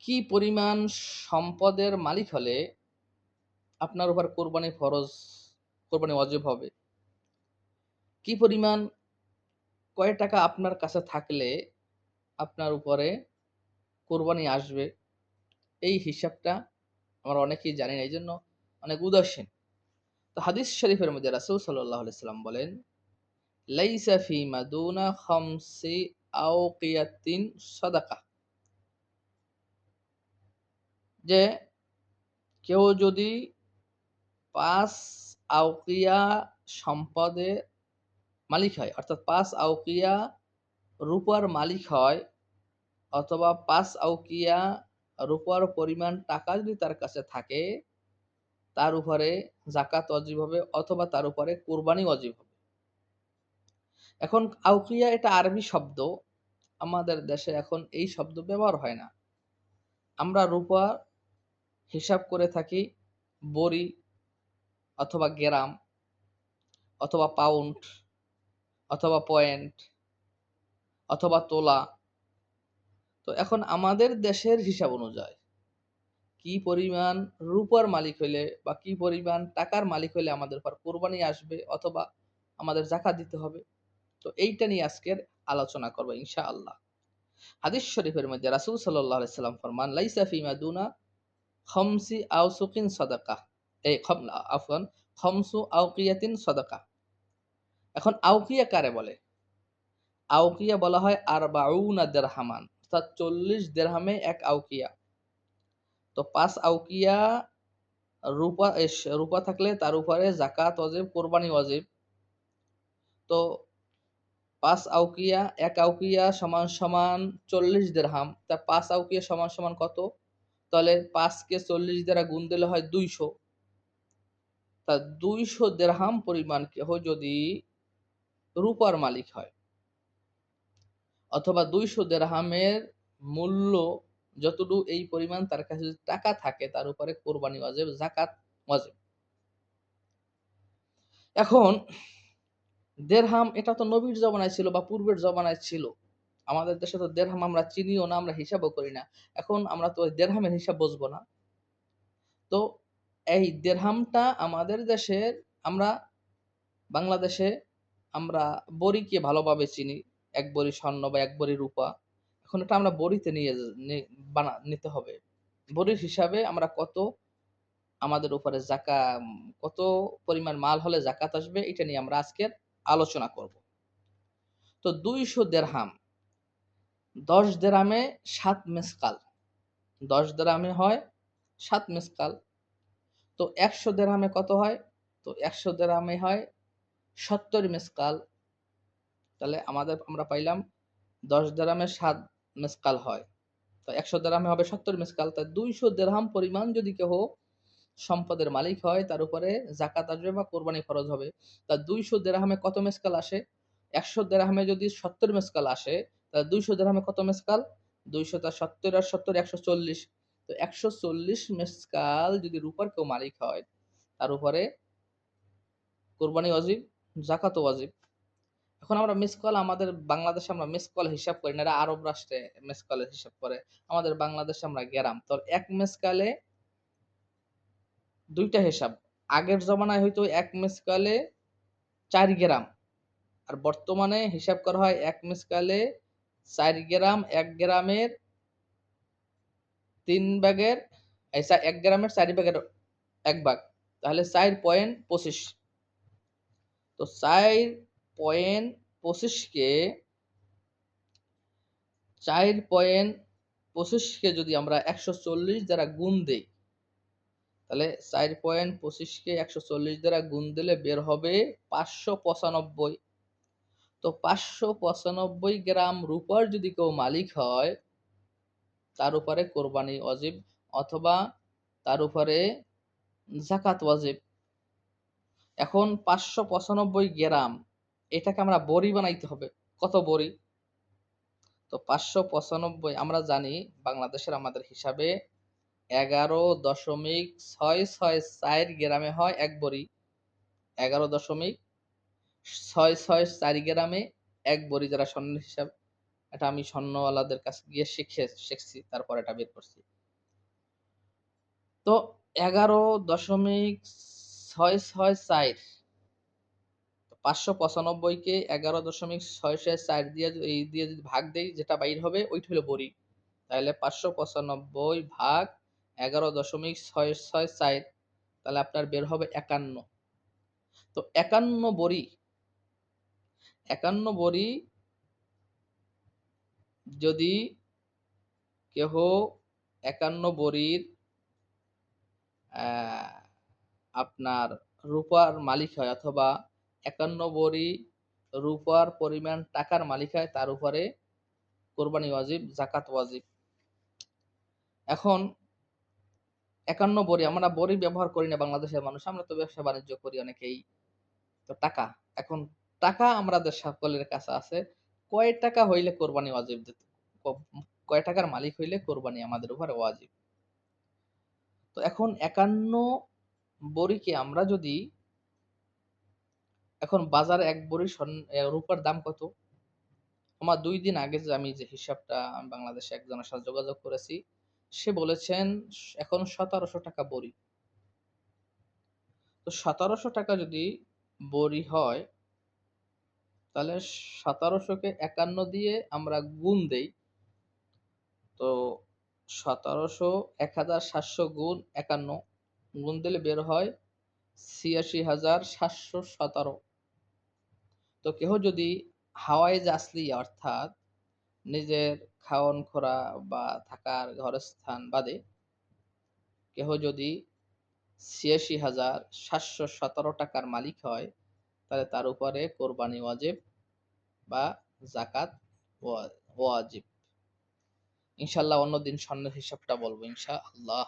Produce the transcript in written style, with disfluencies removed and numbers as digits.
কি পরিমাণ সম্পদের মালিক হলে আপনার উপর কোরবানি ফরজ, কোরবানি ওয়াজিব হবে? কি পরিমাণ কয় টাকা আপনার কাছে থাকলে আপনার উপরে কোরবানি আসবে? এই হিসাবটা আমরা অনেকেই জানি না। এইজন্য অনেক উদাসীন। তো হাদিস শরীফের মধ্যে রাসূল সাল্লাল্লাহু আলাইহি সাল্লাম বলেন, "লাইসা ফিমা দুনা খামসি আওকিয়াতিন সাদাকাহ।" যে কেউ যদি ৫ আওকিয়া সম্পদের মালিক হয়, অর্থাৎ ৫ আওকিয়া রূপার মালিক হয়, অথবা ৫ আওকিয়া রূপার পরিমাণ টাকা যদি তার কাছে থাকে, তার উপরে যাকাত ওয়াজিব হবে অথবা তার উপরে কোরবানি ওয়াজিব হবে। এখন আওকিয়া এটা আরবি শব্দ। আমাদের দেশে এখন এই শব্দ ব্যবহার হয় না। আমরা রূপা হিসাব করে থাকি বড়ি অথবা গ্রাম অথবা পাউন্ড অথবা পয়েন্ট অথবা তোলা। তো এখন আমাদের দেশের হিসাব অনুযায়ী কি পরিমাণ রূপার মালিক হইলে বা কি পরিমাণ টাকার মালিক হইলে আমাদের উপর কোরবানি আসবে অথবা আমাদের যাকাত দিতে হবে। তো এইটা নিয়ে আজকের আলোচনা করব ইনশাআল্লাহ। হাদিস শরীফের মধ্যে রাসূল সাল্লাল্লাহু আলাইহি সাল্লাম ফরমান, লাইসা ফিমা দুনা খামসি আওসুকিন সাদাকাহ। এই খম আফওয়ান খামসু আওকিয়াতিন সাদাকাহ। এখন আওকিয়া কারে বলে? আওকিয়া বলা হয় আরবাউনা দিরহামান, অর্থাৎ ৪০ দিরহামে ১ আওকিয়া। তো ৫ আওকিয়া রূপা থাকলে তার উপরে যাকাত ওয়াজিব, কোরবানি ওয়াজিব। তো ৫ আওকিয়া, ১ আওকিয়া সমান, সমান ৪০ দিরহাম। তা ৫ আওকিয়া সমান, সমান কত? তাহলে ৫ কে ৪০ দ্বারা গুণ দিলে হয় ২০০। তা ২০০ দিরহাম পরিমাণ কেহ যদি রূপার মালিক হয়, অথবা ২০০ দিরহামের মূল্য যতটুকু এই পরিমাণ তার কাছে যদি টাকা থাকে, তার উপরে কোরবানি ওয়াজিব, যাকাত ওয়াজিব। এখন দেরহাম এটা তো নবীর জমানায় ছিল বা পূর্বের জমানায় ছিল। আমাদের দেশে তো দেরহাম আমরা চিনিও না, আমরা হিসাবও করি না। এখন আমরা তো ওই দেরহামের হিসাব বুঝবো না। তো এই দেরহামটা আমাদের দেশের, আমরা বাংলাদেশে আমরা বড়িকে ভালোভাবে চিনি। ১ বড়ি স্বর্ণ বা ১ বড়ি রূপা। এখন এটা আমরা বড়িতে নিয়ে নি নিতে হবে। বড়ির হিসাবে আমরা কত আমাদের উপরে কত পরিমাণ মাল হলে যাকাত আসবে, এটা নিয়ে আমরা আজকের আলোচনা করব। তো ২০০ দিরহাম, ১০ দিরহামে ৭ মেসকাল। ১০ দিরহামে হয় ৭ মেসকাল। তো ১০০ দিরহামে কত হয়? তো ১০০ দিরহামে হয় ৭০ মেসকাল। তাহলে আমরা পাইলাম ১০ দিরহামে ৭ মেসকাল হয়। তো ১০০ দিরহামে হবে ৭০ মেসকাল। তাই ২০০ দিরহাম পরিমাণ যদি কেহ সম্পদের মালিক হয়, তার উপরে যাকাত আসবে বা কোরবানি খরচ হবে। তা ২০০ দিরহামে কত মেসকাল আসে? ১০০ দিরহামে যদি ৭০ মেসকাল আসে, তাহলে ২০০ দিরহামে কত মেসকাল? ২০০ টা ৭০ আর ৭০ ১৪০। তো ১৪০ মেসকাল যদি রূপার কেউ মালিক হয়, তার উপরে কোরবানি ওয়াজিব, যাকাতও ওয়াজিব। এখন আমরা মিসকাল, আমাদের বাংলাদেশে আমরা মিসকাল হিসাব করি না, এরা আরব রাষ্ট্রে মিসকালের হিসাব করে। আমাদের বাংলাদেশে আমরা গ্রাম। তো ১ মেসকালে ২ টা হিসাব। আগের জমানায় হয়তো ১ মেসকালে ৪ গ্রাম। আর বর্তমানে হিসাব করা হয় ১ মেসকালে ৪ গ্রাম, ১ গ্রামের ৩ ভাগের ১ গ্রামের ৪ ভাগের ১ ভাগ। তাহলে ৪.২৫। তো ৪.২৫ কে ৪.২৫ কে যদি আমরা ১৪০ দ্বারা গুণ দেই, তাহলে ৪.২৫ কে ১৪০ দ্বারা গুণ দিলে বের হবে ৫৯৫। তো ৫৯৫ গ্রাম রূপার যদি কেউ মালিক হয়, তার উপরে কোরবানি ওয়াজিব অথবা তার উপরে যাকাত ওয়াজিব। এখন ৫৯৫ গ্রাম, এটাকে আমরা বড়ি বানাইতে হবে। কত বড়ি? তো ৫৯৫ আমরা জানি বাংলাদেশের আমাদের হিসাবে ১১.৬৬৪ গ্রামে হয় ১ বড়ি। ১১.৬৬৪ গ্রামে ১ বড়ি, যারা স্বর্ণের হিসাব এটা আমি স্বর্ণওয়ালাদের কাছে গিয়ে শিখছি, তারপর এটা বের করছি। তো 11.664 595 কে 11.664 দিয়ে যদি ভাগ দেই, যেটা বাইর হবে ওইটা হলো বড়ি। তাহলে 595 ভাগ 11.664, তাহলে আপনার বের হবে 51। তো 51 বড়ি যদি কেহ 51 বড়ির আপনার রূপার মালিক হয়, অথবা 51 বড়ি রূপার পরিমাণ টাকার মালিক হয়, তার উপরে কোরবানি ওয়াজিব, জাকাত ওয়াজিব। এখন 51 বড়ি, আমরা বড়ি ব্যবহার করি না বাংলাদেশের মানুষ, আমরা তো ব্যবসা বাণিজ্য করি অনেকেই। তো টাকা, এখন টাকা আমাদের সকলের কাছে আছে। কয় টাকা হইলে কোরবানি ওয়াজিব দিত, কয় টাকার মালিক হইলে কোরবানি আমাদের উপরে ওয়াজিব। তো এখন 51 বড়িকে আমরা যদি, এখন বাজারে এক বড়ি রূপার দাম কত? আমার 2 দিন আগে যে আমি যে হিসাবটা আমি বাংলাদেশে একজনের সাথে যোগাযোগ করেছি, সে বলেছেন এখন 1700 টাকা বড়ি। তো 1700 টাকা যদি বড়ি হয়, তাহলে 1700 কে 51 দিয়ে আমরা গুণ দেই। তো 1700 1700 গুণ 51 গুণ দিলে বের হয় ৮৬,৭১৭। তো কেহ যদি হাওয়াইজ আসলি, অর্থাৎ নিজের খাওন খোরা বা থাকার ঘরস্থান বাদে কেহ যদি ৮৬,৭১৭ টাকার মালিক হয়, তাহলে তার উপরে কোরবানি ওয়াজিব বা জাকাত ওয়াজিব। ইনশাআল্লাহ অন্যদিন স্বর্ণের হিসাবটা বলবো ইনশাআল্লাহ।